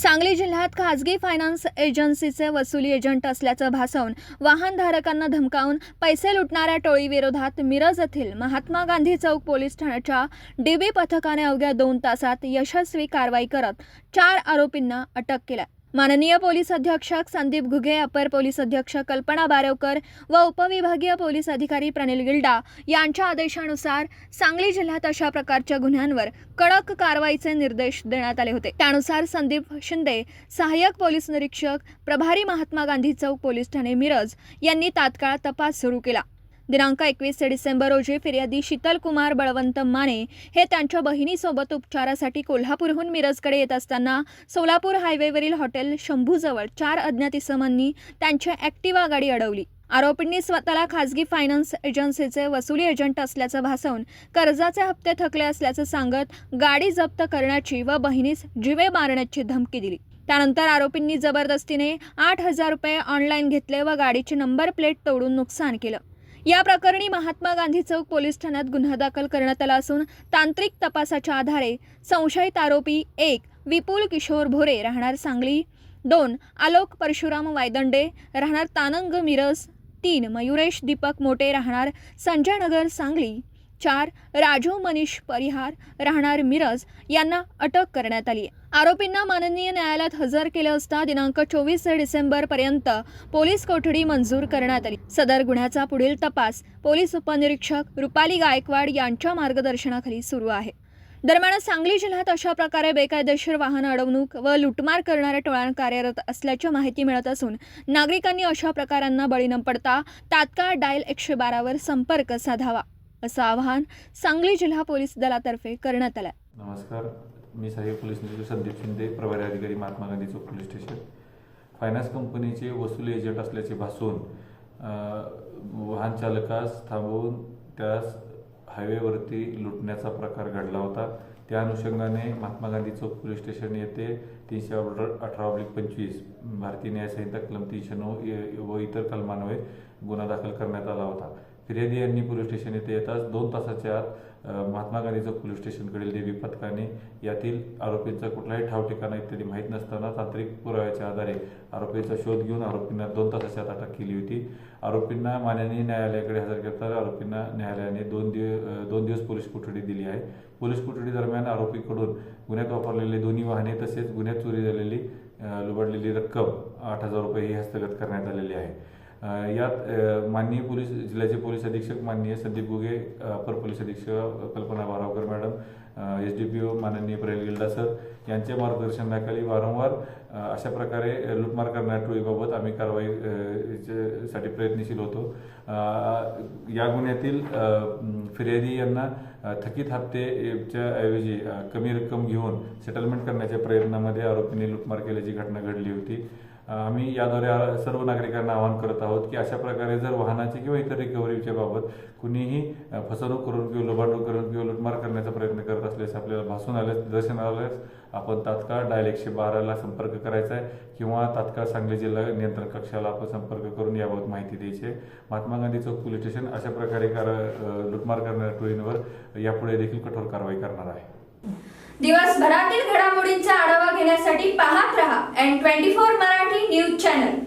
सांगली जिल्ह्यात खासगी फायनान्स एजन्सीचे वसुली एजंट असल्याचं भासवून वाहनधारकांना धमकावून पैसे लुटणाऱ्या टोळीविरोधात मिरज येथील महात्मा गांधी चौक पोलीस ठाण्याच्या डीबी पथकाने अवघ्या 2 तासात यशस्वी कारवाई करत 4 आरोपींना अटक केली। माननीय पोलीस अधीक्षक संदीप घुगे, अपर पोलीस अधीक्षक कल्पना बारेवकर व उपविभागीय पोलीस अधिकारी प्रणिल गिल्डा यांच्या आदेशानुसार सांगली जिल्ह्यात अशा प्रकारच्या गुन्ह्यांवर कडक कारवाईचे निर्देश देण्यात आले होते। त्यानुसार संदीप शिंदे, सहाय्यक पोलीस निरीक्षक प्रभारी महात्मा गांधी चौक पोलीस ठाणे मिरज यांनी तात्काळ तपास सुरू केला। दिनांक 21 डिसेंबर रोजी फिर्यादी शीतल कुमार बळवंत माने हे त्यांच्या बहिणीसोबत उपचारासाठी कोल्हापूरहून मिरजकडे येत असताना सोलापूर हायवेवरील हॉटेल शंभूजवळ 4 अज्ञात इसमांनी त्यांची ॲक्टिवा गाडी अडवली। आरोपींनी स्वतःला खासगी फायनान्स एजन्सीचे वसुली एजंट असल्याचं भासवून कर्जाचे हप्ते थकले असल्याचं सांगत गाडी जप्त करण्याची व बहिणीस जीवे मारण्याची धमकी दिली। त्यानंतर आरोपींनी जबरदस्तीने 8,000 रुपये ऑनलाईन घेतले व गाडीची नंबर प्लेट तोडून नुकसान केलं। या प्रकरणी महात्मा गांधी चौक पोलीस ठाण्यात गुन्हा दाखल करण्यात आला असून तांत्रिक तपासाच्या आधारे संशयित आरोपी 1 विपुल किशोर भोरे राहणार सांगली, 2 आलोक परशुराम वायदंडे राहणार तानंग मिरज, 3 मयुरेश दीपक मोटे राहणार संजय नगर सांगली, 4 राजू मनीष परिहार राहणार मिरज यांना अटक करण्यात आली आहे। आरोपींना माननीय न्यायालयात हजर केले असता दिनांक 24 डिसेंबर पर्यंत पोलीस कोठडी मंजूर करण्यात आली। सदर गुन्ह्याचा पुढील तपास पोलीस उपनिरीक्षक रुपाली गायकवाड यांच्या मार्गदर्शनाखाली सुरू आहे। दरम्यान सांगली जिल्ह्यात अशा प्रकारे बेकायदेशीर वाहन अडवणूक व लुटमार करणाऱ्या टोळ्या कार्यरत असल्याची माहिती मिळत असून नागरिकांनी अशा प्रकारांना बळी न पडता तात्काळ डायल 112 वर संपर्क साधावा असं आवाहन सांगली जिल्हा पोलीस दलातर्फे करण्यात आलं। नमस्कार, मी सहाय्यक पोलीस निरीक्षक संदीप शिंदे, प्रभारी अधिकारी महात्मा गांधी चौक पोलीस स्टेशन। फायनान्स कंपनीचे वसुली एजंट असल्याचे भासवून वाहन चालकास थांबवून त्यास हायवेवरती लुटण्याचा प्रकार घडला होता। त्या अनुषंगाने महात्मा गांधी चौक पोलीस स्टेशन येथे 318/25 भारतीय न्याय संहिता कलम 309 व इतर कलमान्वये गुन्हा दाखल करण्यात आला होता। फिर्यादी यांनी पोलीस स्टेशन येथे येताच 2 तासाच्या आत महात्मा गांधी चौक पोलीस स्टेशनकडील डीबी पथकाने यातील आरोपींचा कुठलाही ठाव ठिकाणा इत्यादी माहीत नसताना तांत्रिक पुराव्याच्या आधारे आरोपींचा शोध घेऊन आरोपींना 2 तासाच्या आत अटक केली होती। आरोपींना माननीय न्यायालयाकडे हजर करताना आरोपींना न्यायालयाने 2 दिवस पोलीस कोठडी दिली आहे। पोलीस कोठडी दरम्यान आरोपीकडून गुन्ह्यात वापरलेले दोन्ही वाहने तसेच गुन्ह्यात चोरी झालेली लुबाडलेली रक्कम 8,000 रुपये ही हस्तगत करण्यात आलेली आहे। यात माननीय पोलीस जिल्ह्याचे पोलीस अधीक्षक माननीय संदीप घुगे, अपर पोलीस अधीक्षक कल्पना बारेवकर मॅडम, SDPO माननीय प्रणिल गिल्डा सर यांच्या मार्गदर्शनाखाली वारंवार अशा प्रकारे लुटमार करणाऱ्या टोळीबाबत आम्ही कारवाईसाठी प्रयत्नशील होतो। या गुन्ह्यातील फिर्यादी यांना थकीत हप्तेच्या ऐवजी कमी रक्कम घेऊन सेटलमेंट करण्याच्या प्रयत्नामध्ये आरोपींनी लुटमार केल्याची घटना घडली होती। आम्ही याद्वारे सर्व नागरिकांना आवाहन करत आहोत की अशा प्रकारे जर वाहनाची किंवा इतर रिकव्हरीच्या बाबत कुणीही फसवणूक करून किंवा लुबाडणूक करून किंवा लुटमार करण्याचा प्रयत्न करत असल्यास आपल्याला भासून आल्यास दर्शनास आल्यास आपण तात्काळ डायल 112 ला संपर्क करायचा आहे किंवा तात्काळ सांगली जिल्हा नियंत्रण कक्षाला आपण संपर्क करून याबाबत माहिती द्यायची आहे। महात्मा गांधी चौक पोलीस स्टेशन अशा प्रकारे लुटमार करणाऱ्या टोळींवर यापुढे देखील कठोर कारवाई करणार आहे। दिवसभरातील घडामोडींचा आढावा घेण्यासाठी पाहत रहा N24 मराठी न्यूज चॅनल।